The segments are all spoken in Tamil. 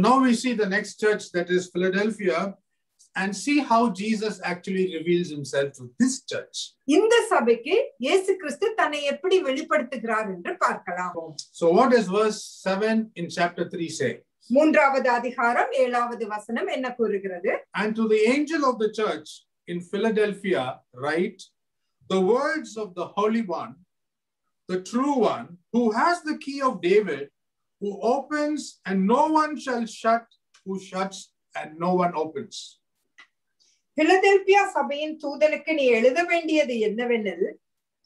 now we see the next church, that is Philadelphia, and see how Jesus actually reveals himself to this church. இந்த சபைக்கு இயேசு கிறிஸ்து தன்னை எப்படி வெளிப்படுத்துகிறார் என்று பார்க்கலாம். So what does verse 7 in chapter 3 say? மூன்றாவது அதிகாரம் 7வது வசனம் என்ன கூறுகிறது? And to the angel of the church in Philadelphia write, the words of the Holy One, the true one, who has the key of David, who opens and no one shall shut, who shuts and no one opens. Philadelphia சபையின் தூதனுக்கு நீ எழுத வேண்டியது என்னவெனில்,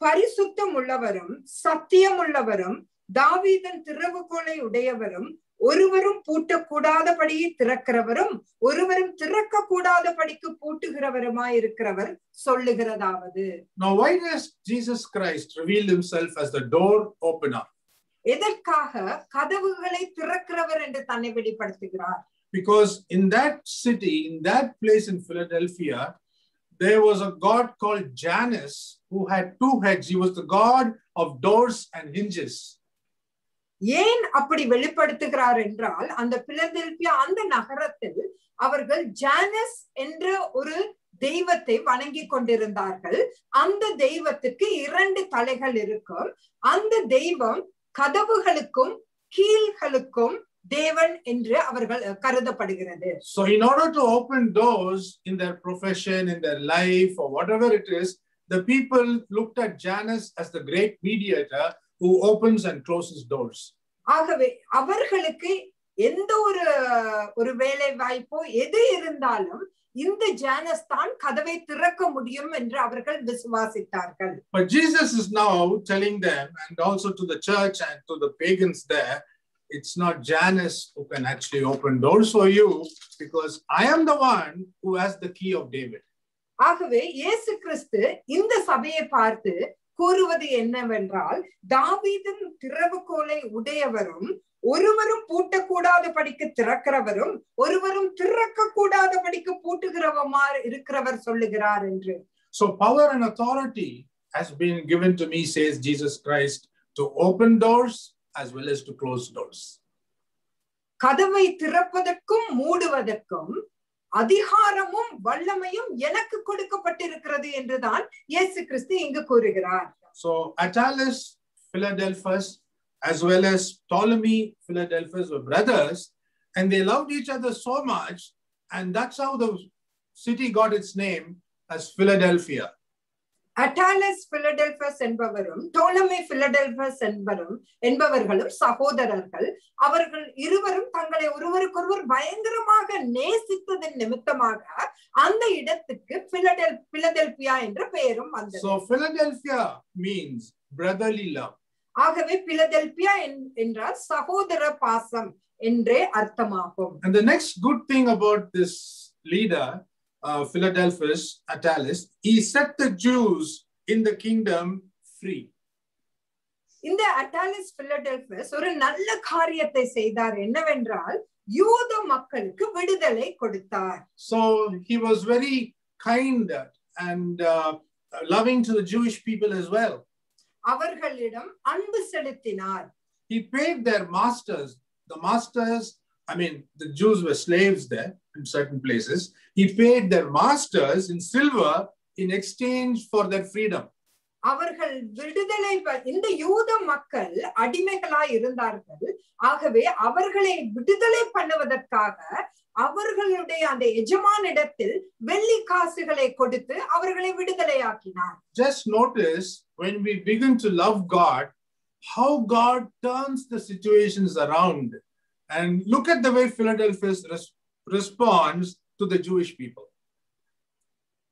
பரிசுத்தம் உள்ளவரும் சத்தியம் உள்ளவரும் தாவீதின் திறவுகோலை உடையவரும் ஒருவரும் பூட்டக்கூடாதபடி திறக்கிறவரும் ஒருவரும் திறக்க கூடாதபடிக்கு பூட்டுகிறவருமாய் இருக்கிறவர் சொல்லுகிறதாவது. Now why does Jesus Christ reveal himself as the door opener? எதற்காக கதவுகளை திறக்கிறவர் என்று தன்னை வெளிப்படுத்துகிறார்? Because in that city, in that place in Philadelphia, there was a god called Janus who had two heads. He was the god of doors and hinges. ஏன் அப்படி வெளிப்படுத்துகிறார் என்றால், அந்த பிலதெல்பியா அந்த நகரத்தில் அவர்கள் ஜானஸ் என்ற ஒரு தெய்வத்தை வணங்கி கொண்டிருந்தார்கள். அந்த தெய்வத்துக்கு 2 தலைகள் இருக்கும். அந்த தெய்வம் கதவுகளுக்கும் கீழ்களுக்கும் தேவன் என்று அவர்கள் கருதப்படுகிறது. So in order to open doors in their profession, in their life, or whatever it is, the people looked at Janus as the great mediator who opens and closes doors. ஆகவே அவர்களுக்கு எந்த ஒரு வேலை வாய்ப்போ எது இருந்தாலும் இந்த ஜானஸ் தான் கதவை திறக்க முடியும் என்று அவர்கள் விசுவாசித்தார்கள். But Jesus is now telling them, and also to the church and to the pagans there, it's not Janus who can actually open doors for you, because I am the one who has the key of David. ஆகவே இயேசு கிறிஸ்து இந்த சபையை பார்த்து கூறுவது என்னவென்றால், தாவீதின் திறவுகோலை உடையவரும் ஒருவரும் பூட்டக்கூடாதபடிக்கு திறக்கிறவரும் ஒருவரும் திறக்க கூடாதபடிக்கு பூட்டுகிறவமா இருக்கிறவர் சொல்லுகிறார் என்று. So power and authority has been given to me, says Jesus Christ, to open doors as well as to close doors. கதவை திறப்பதற்கும் மூடுவதற்கும் அதிகாரமும் வல்லமையும் எனக்கு கொடுக்கப்பட்டிருக்கிறது என்றுதான் இயேசு கிறிஸ்து இங்கு கூறுகிறார். So Attalus, Philadelphus, as well as Ptolemy, Philadelphus were brothers, and they loved each other so much, and that's how the city got its name as Philadelphia. Attalus philadelphus என்பவரும் டோலமி பிலடெல்பஸ் என்பவர்களும் சகோதரர்கள். அவர்கள் இருவரும் தங்களை ஒருவருக்கொருவர் பயங்கரமாக நேசித்ததன் நிமித்தமாக அந்த இடத்துக்கு பிலடெல்பியா என்ற பெயரும் வந்தது. So Philadelphia means brotherly love. ஆகவே பிலடெல்பியா என்றால் சகோதர பாசம் என்றே அர்த்தமாகும். And the next good thing about this leader, Philadelphus, Attalus, he set the Jews in the kingdom free. இந்த அட்டாலஸ் பிலடெல்பஸ் ஒரு நல்ல காரியத்தை செய்தார். என்னவென்றால் யூத மக்களுக்கு விடுதலை கொடுத்தார். So he was very kind and loving to the Jewish people as well. அவர்களிடம் அன்பு செலுத்தினார். He paid their masters. The masters, I mean, the Jews were slaves there in certain places. He paid their masters in silver in exchange for their freedom. அவர்கள் விடுதலை, இந்த யூத மக்கள் அடிமைகளாய் இருந்தார்கள். ஆகவே அவர்களை விடுதலை பண்ணுவதற்காக அவர்களுடைய அந்த எஜமானிடத்தில் வெள்ளி காசுகளை கொடுத்து அவர்களை விடுதலையாக்கினார். Just notice when we begin to love God, how God turns the situations around. And look at the way Philadelphia responds to the Jewish people.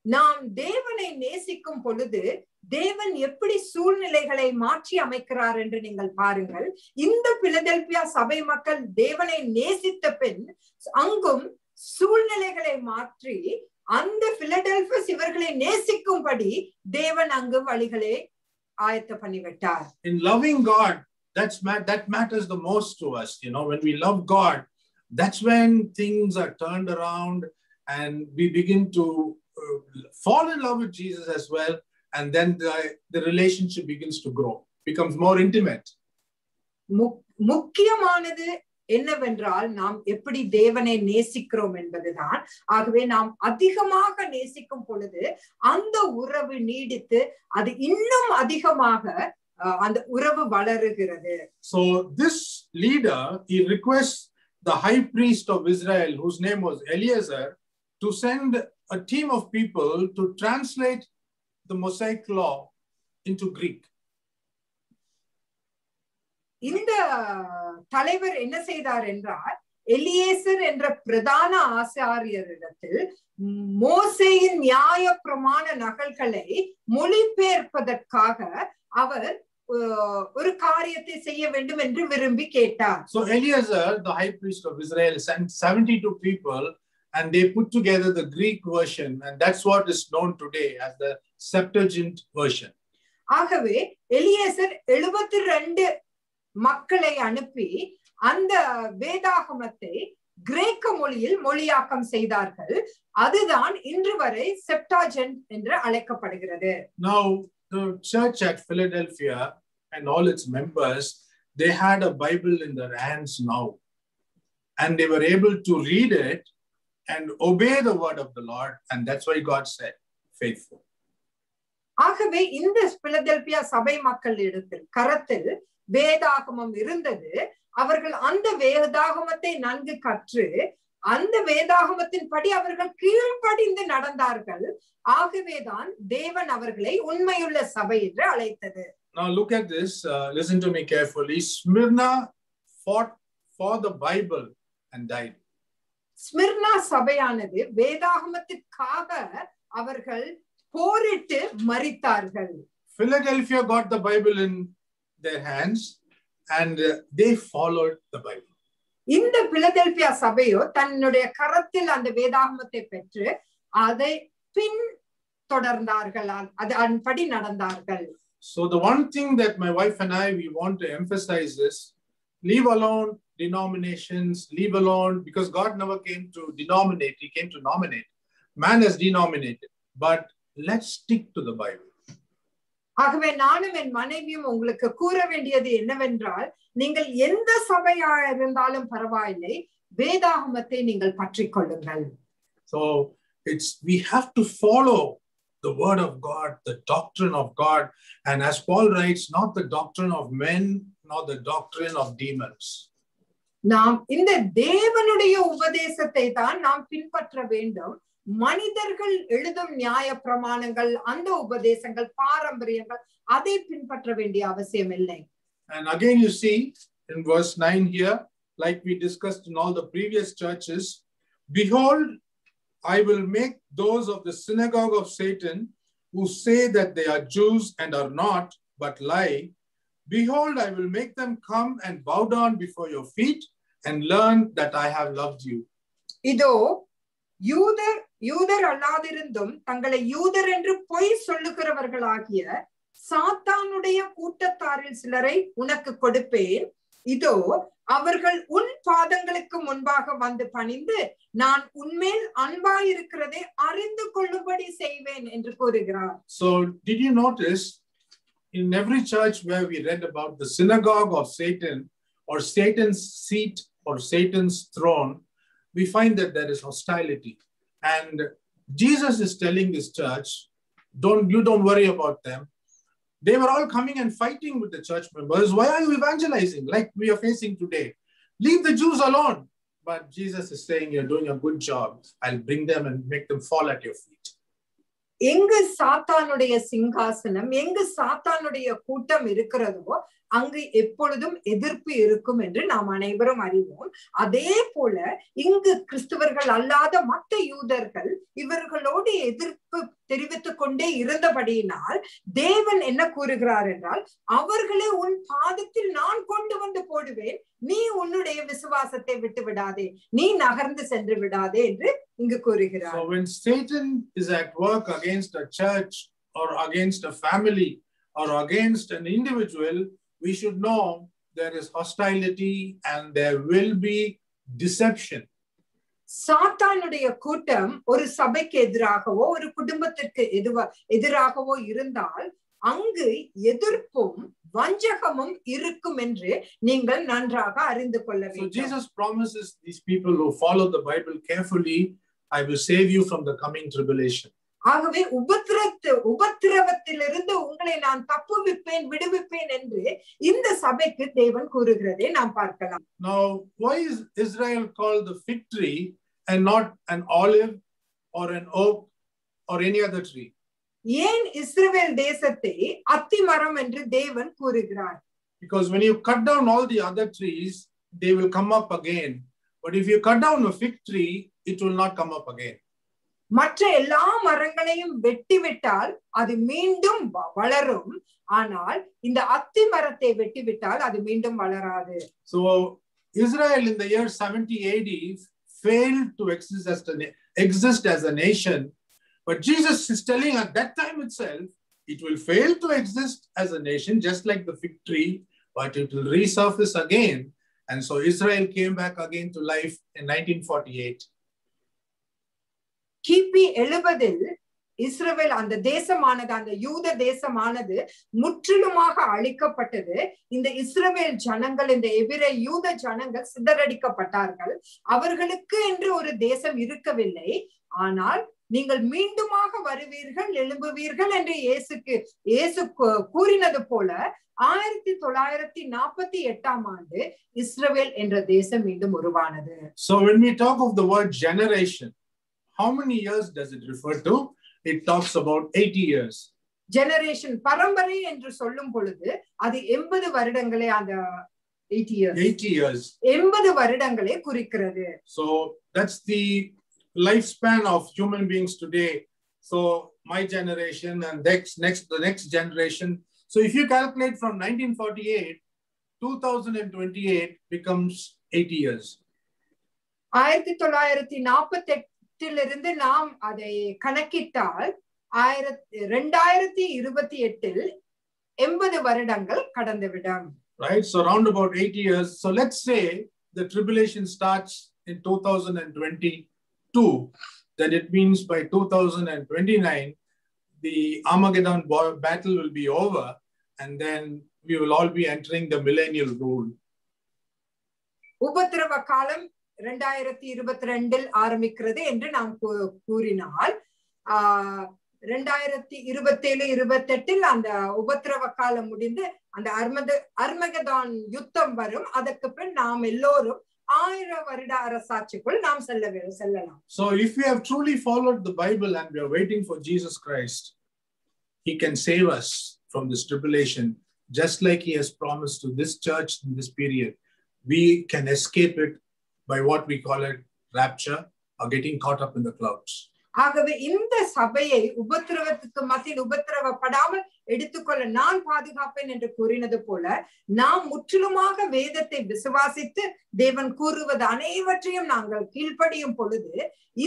நாம் தேவனை நேசிக்கும் பொழுது தேவன் எப்படி சூழ்நிலைகளை மாற்றி அமைக்கிறார் என்று நீங்கள் பாருங்கள். இந்த பிலடெல்பியா சபை மக்கள் தேவனை நேசித்த பின் அங்கும் சூழ்நிலைகளை மாற்றி அந்த பிலடெல்பியஸ் இவர்களை நேசிக்கும்படி தேவன் அங்கு வழிகளை ஆயத்த பண்ணிவிட்டார். In loving God, that matters the most to us. You know, when we love God, that's when things are turned around and we begin to fall in love with Jesus as well, and then the relationship begins to grow, becomes more intimate. முக்கியமானது என்னவென்றால் நாம் எப்படி தேவனை நேசிக்கிறோம் என்பதுதான். ஆகவே நாம் அதிகமாக நேசிக்கும் பொழுது அந்த உறவு நீடித்து அது இன்னும் அதிகமாக அந்த உறவு வளருகிறது. So this leader, he requests the high priest of Israel, whose name was Eliezer, to send a team of people to translate the Mosaic law into Greek. இந்த தலைவர் என்ன செய்தார் என்றால், எலியேசர் என்ற பிரதான ஆசாரியரிடத்தில் மோசேயின் நியாய பிரமாண நகல்களை மொழிபெயர்ப்பதற்காக அவர் ஒரு காரியத்தை செய்ய வேண்டும் என்று விரும்பி கேட்டார். So Eliezer, the high priest of Israel, sent 72 people and they put together the Greek version, and that's what is known today as the Septuagint version. ஆகவே எலியேசர் 72 மக்களை அனுப்பி அந்த வேதாகமத்தை கிரேக்க மொழியில் மொழியாக்கம் செய்தார்கள். அதுதான் இன்று வரை செப்டாஜென்ட் என்று அழைக்கப்படுகிறது. Now the church at Philadelphia and all its members, they had a Bible in their hands now, and they were able to read it and obey the word of the Lord, and that's why God said faithful. ஆகவே இந்த பிலதெல்பியா சபை மக்களிடத்தில் கரத்தில் வேதாகமம் இருந்தது. அவர்கள் அந்த வேதாகமத்தை நன்கு கற்று அந்த வேதாகமத்தின் படி அவர்கள் கீழ்ப்படிந்து நடந்தார்கள். ஆகவேதான் தேவன் அவர்களை உண்மையுள்ள சபை என்று அழைத்தது. Now look at this, listen to me carefully. Smyrna fought for the Bible and died. Smyrna சபையானது வேதாகமத்திற்காக அவர்கள் போரிட்டு மரித்தார்கள். Philadelphia got the Bible in their hands and they followed the Bible. இந்த பிலதெல்பியா சபையோ தன்னுடைய கரத்தில் அந்த வேதாகமத்தை பெற்று அதை பின் தொடர்ந்தார்கள், அதன்படி நடந்தார்கள். So the one thing that my wife and I, we want to emphasize is, leave alone denominations, leave alone, because God never came to denominate, he came to nominate. Man has denominated, but let's stick to the Bible. ஆகவே நானும் என் மனைவியும் உங்களுக்கு கூற வேண்டியது என்னவென்றால், நீங்கள் எந்த சபையா இருந்தாலும் பரவாயில்லை, வேதாகமத்தை நீங்கள் பற்றிக் கொள்ளுங்கள். So we have to follow the word of God, the doctrine of God, and as Paul writes, not the doctrine of men, nor the doctrine of demons. நாம் இந்த தேவனுடைய உபதேசத்தை தான் நாம் பின்பற்ற வேண்டும். மனிதர்கள் எழுதும் நியாய பிரமாணங்கள், அந்த உபதேசங்கள், பாரம்பரியங்கள், அதை பின்பற்ற வேண்டிய அவசியம் இல்லை. And again you see in verse 9 here, like we discussed in all the previous churches, behold, I will make those of the synagogue of Satan who say that they are Jews and are not, but lie. Behold, I will make them come and bow down before your feet and learn that I have loved you. இதோ யூதர் அல்லாதிருந்தும் தங்களை யூதர் என்று பொய் சொல்லுகிறவர்களாகிய சாத்தானுடைய கூட்டத்தாரில் சிலரை உனக்கு கொடுப்பேன். இதோ அவர்கள் உன் பாதங்களுக்கு முன்பாக வந்து பணிந்து நான் உன்மேல் அன்பாயிருக்கிறதை அறிந்து கொள்ளும்படி செய்வேன் என்று கூறுகிறார். So did you notice in every church where we read about the synagogue of Satan or Satan's seat or Satan's throne, we find that there is hostility. And Jesus is telling this church, you don't worry about them. They were all coming and fighting with the church members. Why are you evangelizing like we are facing today? Leave the Jews alone. But Jesus is saying, you're doing a good job. I'll bring them and make them fall at your feet. எங்கு சாத்தானுடைய சிங்காசனம், எங்கு சாத்தானுடைய கூட்டம் இருக்கிறதோ அங்கு எப்பொழுதும் எதிர்ப்பு இருக்கும் என்று நாம் அனைவரும் அறிவோம். அதே போல இங்கு கிறிஸ்தவர்கள் அல்லாத மற்ற யூதர்கள் இவர்களோடு எதிர்ப்பு தெரிவித்துக் கொண்டே இருந்தபடியினால் தேவன் என்ன கூறுகிறார் என்றால், அவர்களை உன் பாதத்தில் நான் கொண்டு வந்து போடுவேன், நீ உன்னுடைய விசுவாசத்தை விட்டு விடாதே, நீ நகர்ந்து சென்று விடாதே என்று இங்கு கூறுகிறார். So when Satan is at work against a church or against a family or against an individual, we should know there is hostility and there will be deception. சாத்தானுடைய கூட்டம் ஒரு சபைக்கு எதிராகவோ ஒரு குடும்பத்திற்கு எதிராகவோ இருந்தால் அங்கு எதிர்ப்பும் வஞ்சகமும் இருக்கும் என்று நீங்கள் நன்றாக அறிந்து கொள்ள So வேண்டும். Jesus promises these people who follow the Bible carefully, I will save you from the coming tribulation. ஆகவே உபத்திரவத்திலிருந்து உங்களை நான் தப்புவிப்பேன் விடுவிப்பேன் என்று இந்த சபைக்கு தேவன் கூறுகிறதை நாம் பார்க்கலாம். Now, why is Israel called the fig tree and not an olive or an oak or any other tree? ஏன் இஸ்ரவேல் தேசத்தை அத்தி மரம் என்று தேவன் கூறுகிறார்? Because when you cut down all the other trees, they will come up again. But if you cut down a fig tree, it will not come up again. மற்ற எல்லா மரங்களையும் வெட்டிவிட்டால் அது மீண்டும் வளரும், ஆனால் இந்த அத்தி மரத்தை வெட்டிவிட்டால் அது மீண்டும் வளராது. So Israel in the year 70 AD failed to exist as a nation, but Jesus is telling at that time itself it will fail to exist as a nation just like the fig tree, but it will resurface again. And so Israel came back again to life in 1948. கிபி 70 இஸ்ரவேல் அந்த தேசமானது, அந்த யூத தேசமானது முற்றிலுமாக அழிக்கப்பட்டது. இந்த இஸ்ரவேல் ஜனங்கள், இந்த எபிரே யூத ஜனங்கள் சிதறடிக்கப்பட்டார்கள். அவர்களுக்கு என்று ஒரு தேசம் இருக்கவில்லை. ஆனால் நீங்கள் மீண்டுமாக வருவீர்கள், எழும்புவீர்கள் என்று இயேசு கூறினது போல 1948 ஆண்டு இஸ்ரவேல் என்ற தேசம் மீண்டும் உருவானது. So when we talk of the word generation, how many years does it refer to? It talks about 80 years. Generation பரம்பரை என்று சொல்லும் பொழுது அது 80 வருடங்களே, அந்த 80 years 80 வருடங்களே குறிக்கிறது. So that's the lifespan of human beings today. So my generation and the next generation. So if you calculate from 1948, 2028 becomes 80 years. 1948 இலிருந்து நாம் அதை கணக்கிட்டால் 2028 80 வருடங்கள் கடந்துவிடும். Right, so around about 80 years. So let's say the tribulation starts in 2022, then it means by 2029 the Armageddon battle will be over, and then we will all be entering the millennial rule. உபத்திரவ காலம் 2022 ஆரம்பிக்கிறது என்று நாம் கூறினால் 2027-28 அந்த உபத்திரவ காலம் முடிந்து அந்த அர்மகெதோன் யுத்தம் வரும். அதற்கு பின் நாம் எல்லோரும் 1000 வருட அரசாட்சிக்குள் நாம் செல்லலாம். So if we have truly followed the Bible and we are waiting for Jesus Christ, he can save us from this tribulation just like he has promised to this church in this period. We can escape it by what we call it rapture or getting caught up in the clouds. ஆகவே இந்த சபையை உபத்திரவத்துக்கு மத்தியில் உபத்திரவப்படாமல் எடுத்துக்கொள்ள நான் பாதுகாப்பேன் என்று கூறினது போல நாம் முற்றிலுமாக வேதத்தை விசுவாசித்து தேவன் கூறுவது அனைவற்றையும் நாங்கள் கீழ்ப்படியும் பொழுது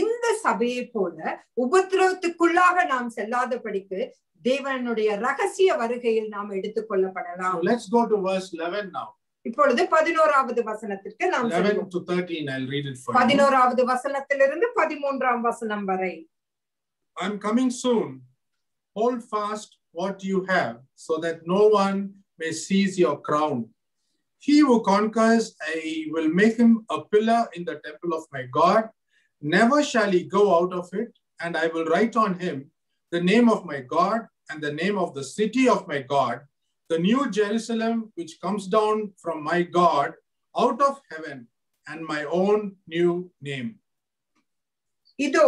இந்த சபையை போல உபத்திரவத்துக்குள்ளாக நாம் செல்லாதபடிக்கு தேவனுடைய ரகசிய வருகையில் நாம் எடுத்துக்கொள்ளப்படலாம். So let's go to verse 11 now. இப்பொழுது 11வது வசனத்திற்கு நாம் 11 to 13 I'll read it for you. 11வது வசனத்திலிருந்து 13ஆம் வசனம் வரை. I'm coming soon. Hold fast what you have, so that no one may seize your crown. He who conquers, I will make him a pillar in the temple of my God. Never shall he go out of it, and I will write on him the name of my God and the name of the city of my God, the new Jerusalem which comes down from my God out of heaven, and my own new name. இதோ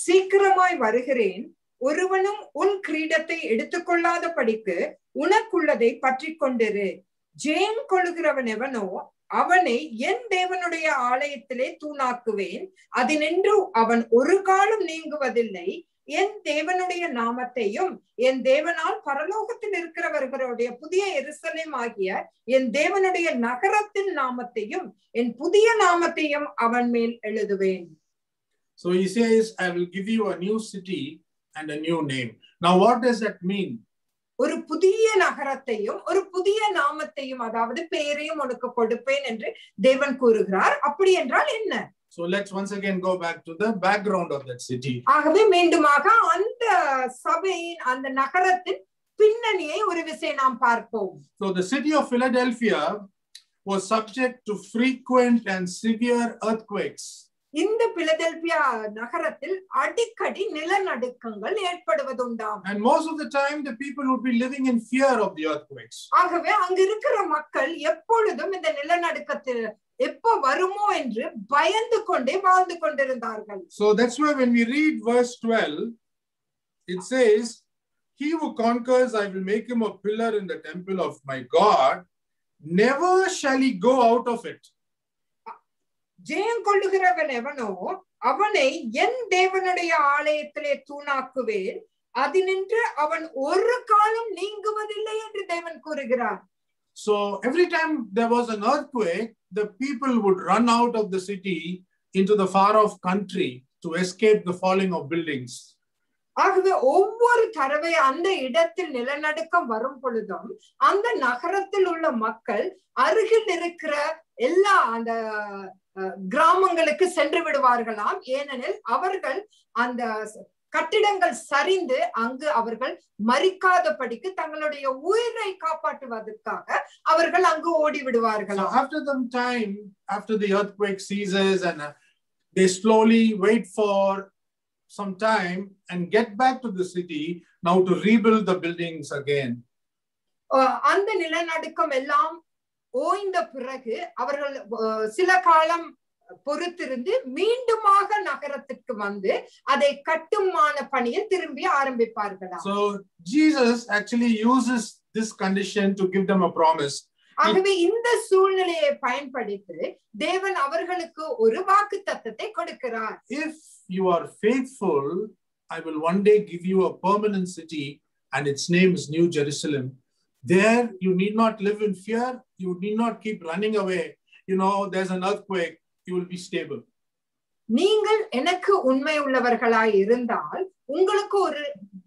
சீக்கிரமாய் வருகிறேன், ஒருவனும் உன் கிரீடத்தை எடுத்துக்கொள்ளாத படிக்கு உனக்குள்ளதை பற்றி கொண்டிரு. ஜெயம் கொள்ளுகிறவன் எவனோ அவனை என் தேவனுடைய ஆலயத்திலே தூணாக்குவேன், அதினின்று அவன் ஒரு காலம் நீங்குவதில்லை. என் தேவனுடைய நாமத்தையும் என் தேவனால் பரலோகத்தில் இருக்கிறவர்களுடைய புதிய எருசலேம் ஆகிய என் தேவனுடைய நகரத்தின் நாமத்தையும் என் புதிய நாமத்தையும் அவன் மேல் எழுதுவேன். So he says, I will give you a new city and a new name. Now what does that mean? ஒரு புதிய நகரத்தையும் ஒரு புதிய நாமத்தையும், அதாவது பெயரையும் உனக்கு கொடுப்பேன் என்று தேவன் கூறுகிறார். அப்படி என்றால் என்ன? So let's once again go back to the background of that city. ஆகவே மீண்டுமாக அந்த சபையின் அந்த நகரத்தின் பின்னணியை ஒரு விசை நாம் பார்ப்போம். So the city of Philadelphia was subject to frequent and severe earthquakes. இந்த பிலடெல்பியா நகரத்தில் அடிக்கடி நிலநடுக்கங்கள் ஏற்படுவதுண்டாம். And most of the time the people would be living in fear of the earthquakes. ஆகவே அங்க இருக்கிற மக்கள் எப்பொழுதும் இந்த நிலநடுக்கத்தில் எப்போ வருமோ என்று பயந்து கொண்டே வாழ்ந்து கொண்டிருந்தார்கள். So that's why when we read verse 12, it says, "He who conquers, I will make him a pillar in the temple of my God. Never shall he go out of it." ஜெயம் கொள்ளுகிறவன் எவனோ அவனை என் தேவனுடைய ஆலயத்திலே தூணாக்குவேன், அதினின்று அவன் ஒரு காலம் நீங்குவதில்லை என்று தேவன் கூறுகிறார். So every time there was an earthquake, the people would run out of the city into the far off country to escape the falling of buildings. ஆகவே ஒவ்வொரு தடவை அந்த இடத்தில் நிலநடுக்கம் வரும் பொழுதும் அந்த நகரத்தில் உள்ள மக்கள் அருகில் இருக்கிற எல்லா அந்த கிராமங்களுக்கு சென்று விடுவார்களாம். ஏனெனில் அவர்கள் அந்த கட்டிடங்கள் சரிந்து அங்கு அவர்கள் மரிக்காதபடிக்கு தங்களுடைய உயிரை காப்பாற்றுவதற்காக அவர்கள் அங்கு ஓடி விடுவார்களாம். So after some time, after the earthquake ceases, and they slowly wait for some time and get back to the city now to rebuild the buildings again. அந்த நிலநடுக்கம் எல்லாம் ஓய்ந்த பிறகு அவர்கள் சில காலம் பொறுத்திருந்து மீண்டுமாக நகரத்திற்கு வந்து அதை கட்டுமான பணியை திரும்பி ஆரம்பிப்பார்களாம். So Jesus actually uses this condition to give them a promise. ஆகவே இந்த சூழ்நிலையை பயன்படுத்தி தேவன் அவர்களுக்கு ஒரு வாக்குத்தத்தத்தை கொடுக்கிறார். If you are faithful, I will one day give you a permanent city and its name is New Jerusalem. There you need not live in fear, you need not keep running away. You know, there's an earthquake, you will be stable. நீங்கள் எனக்கு உண்மை உள்ளவர்களாய் இருந்தால் உங்களுக்கு ஒரு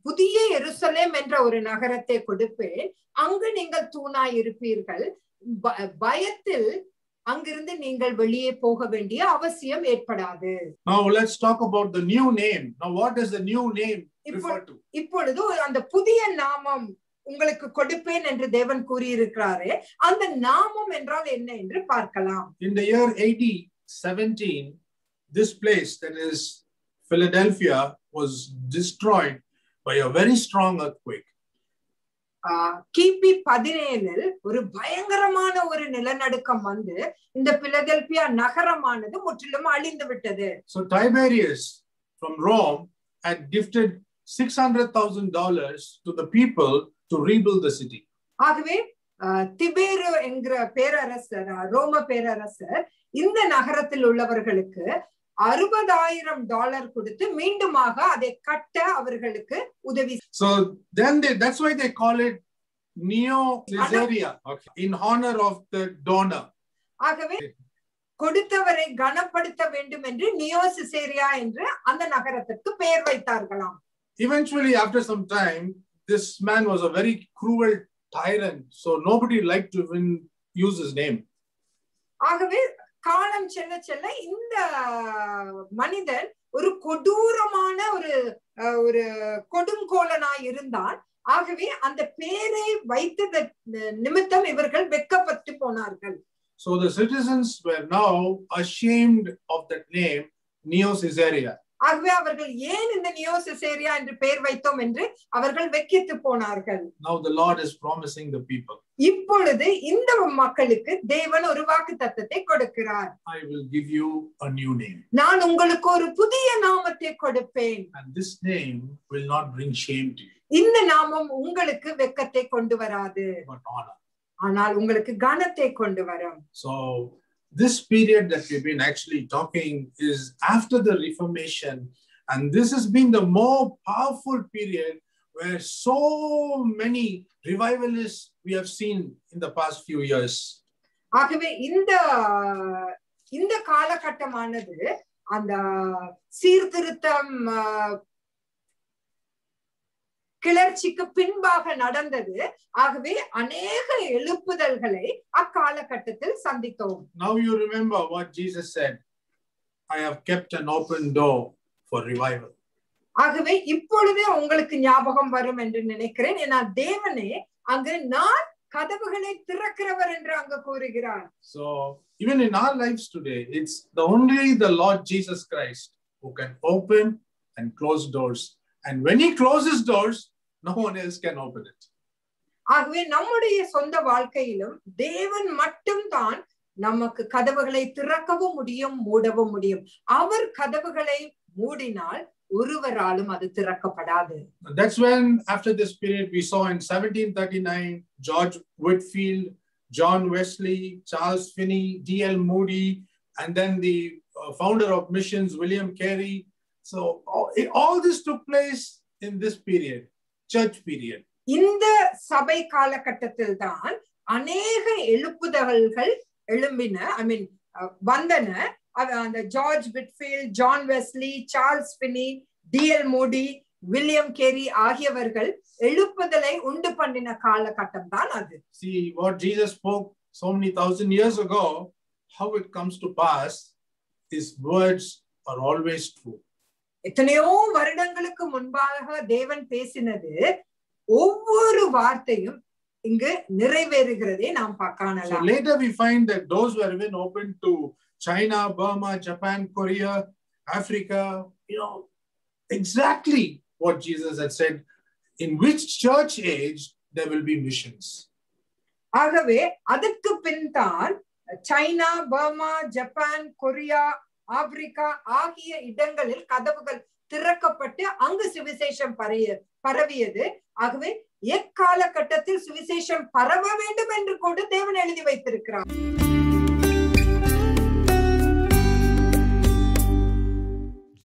புதிய எருசலேம் என்ற ஒரு நகரத்தை கொடுப்பேன், அங்கு நீங்கள் தூணாய் இருப்பீர்கள், பயத்தில் அங்கிருந்து நீங்கள் வெளியே போக வேண்டிய அவசியம் ஏற்படாது. Now let's talk about the new name. Now what does the new name refer to? இப்பொழுது அந்த புதிய நாமம் உங்களுக்கு கொடுப்பேன் என்று தேவன் கூறியிருக்கிறாரே, அந்த நாமம் என்றால் என்ன என்று பார்க்கலாம். In the year AD 17, this place, that is Philadelphia, was destroyed by a very strong earthquake. கிபி 17 ஒரு பயங்கரமான ஒரு நிலநடுக்கம் வந்து இந்த பிலடெல்பியா நகரமானது முற்றிலும் அழிந்து விட்டது. So Tiberius from Rome had gifted $600,000 to the people to rebuild the city. ஆகவே திபேரு என்கிற பேரரசர், ரோம பேரரசர் இந்த நகரத்தில் உள்ளவர்களுக்கு $60,000 கொடுத்து மீண்டுமாக அதை கட்ட அவர்களுக்கு உதவி. So then that's why they call it Neo Caesarea, okay, in honor of the donor. ஆகவே கொடுத்தவரை கனப்படுத்த வேண்டும் என்று நியோ சிசேரியா என்று அந்த நகரத்திற்கு பெயர் வைத்தார்களாம். Eventually, after some time, this man was a very cruel tyrant, so nobody liked to even use his name. ஆகவே காலம் செல்ல செல்ல இந்த மனிதன் ஒரு கொடூரமான ஒரு கொடுங்கோலனாய் இருந்தான். ஆகவே அந்த பெயரை வைத்தது நிமித்தம் இவர்கள் வெட்கப்பட்டு போனார்கள். So the citizens were now ashamed of that name, Neo Caesarea. ஆகவே அவர்கள் ஏன் இந்த நியோ சிசேரியா என்று பெயர் வைத்தோம் என்று அவர்கள் வெட்கித்து போனார்கள். Now the Lord is promising the people. இப்பொழுது இந்த மக்களுக்கு தேவன் ஒரு வாக்குத்தத்தத்தை கொடுக்கிறார். I will give you a new name. நான் உங்களுக்கு ஒரு புதிய நாமத்தை கொடுப்பேன். And this name will not bring shame to you. இந்த நாமம் உங்களுக்கு வெட்கத்தை கொண்டு வராது, but honor. ஆனால் உங்களுக்கு கனத்தை கொண்டு வரும். So this period that we've been actually talking is after the Reformation, and this has been the more powerful period where so many revivalists we have seen in the past few years. ஆகவே இந்த காலகட்டமானது அந்த சீர்திருத்தம் கிளர்ச்சிக்கு பின்பாக நடந்தது. ஆகவே அநேக எழுப்புதல்களை அக்காலகட்டத்தில் சந்தித்தோம். Now you remember what Jesus said, I have kept an open door for revival. ஆகவே இப்பொழுதே உங்களுக்கு ஞாபகம் வரும் என்று நினைக்கிறேன். ஏன்னா தேவனே அங்கு நான் கதவுகளை திறக்கிறவர் என்று அங்கு கூறுகிறார். So even in our lives today, it's only the Lord Jesus Christ who can open and close doors, and when he closes doors, no one else can open it. ஆகவே நம்முடைய சொந்த வாழ்க்கையிலும் தேவன் மட்டும்தான் நமக்கு கதவுகளை திறக்கவும் முடியும், மூடவும் முடியும். அவர் கதவுகளை மூடினால் ஒருவராலும் அது திறக்கப்படாது. That's when after this period we saw in 1739 George Whitefield, John Wesley, Charles Finney, D.L. Moody, and then the founder of missions William Carey. So all this took place in this period, church period. இந்த சபை காலகட்டத்தில் தான் அநேக எழுப்புதல்கள் எழும்பின, வந்தன. அந்த George Whitefield, John Wesley, Charles பின்னி, டிஎல் மோடி, வில்லியம் கேரி ஆகியவர்கள் எழுப்புதலை உண்டு பண்ணின காலகட்டம் தான் அது. See what Jesus spoke so many thousand years ago, how it comes to pass. His words are always true. எத்தனையோ வருடங்களுக்கு முன்பாக தேவன் பேசினது ஒவ்வொரு வார்த்தையும் இங்கு நிறைவேறுகிறதை நாம் பார்க்கலாம். So later we find that doors were even opened to China, Burma, Japan, Korea, Africa, exactly what Jesus had said, in which church age there will be missions. ஆகவே அதற்கு பின் தான் China, Burma, Japan, Korea, Africa ஆகிய இடங்களில் கதவுகள் திறக்கப்பட்டு அங்கு சுவிசேஷம் பரவியது. ஆகவே எக்காலகட்டத்தில் சுவிசேஷம் பரவ வேண்டும் என்று கூட தேவன் எழுதி வைத்திருக்கிறார்.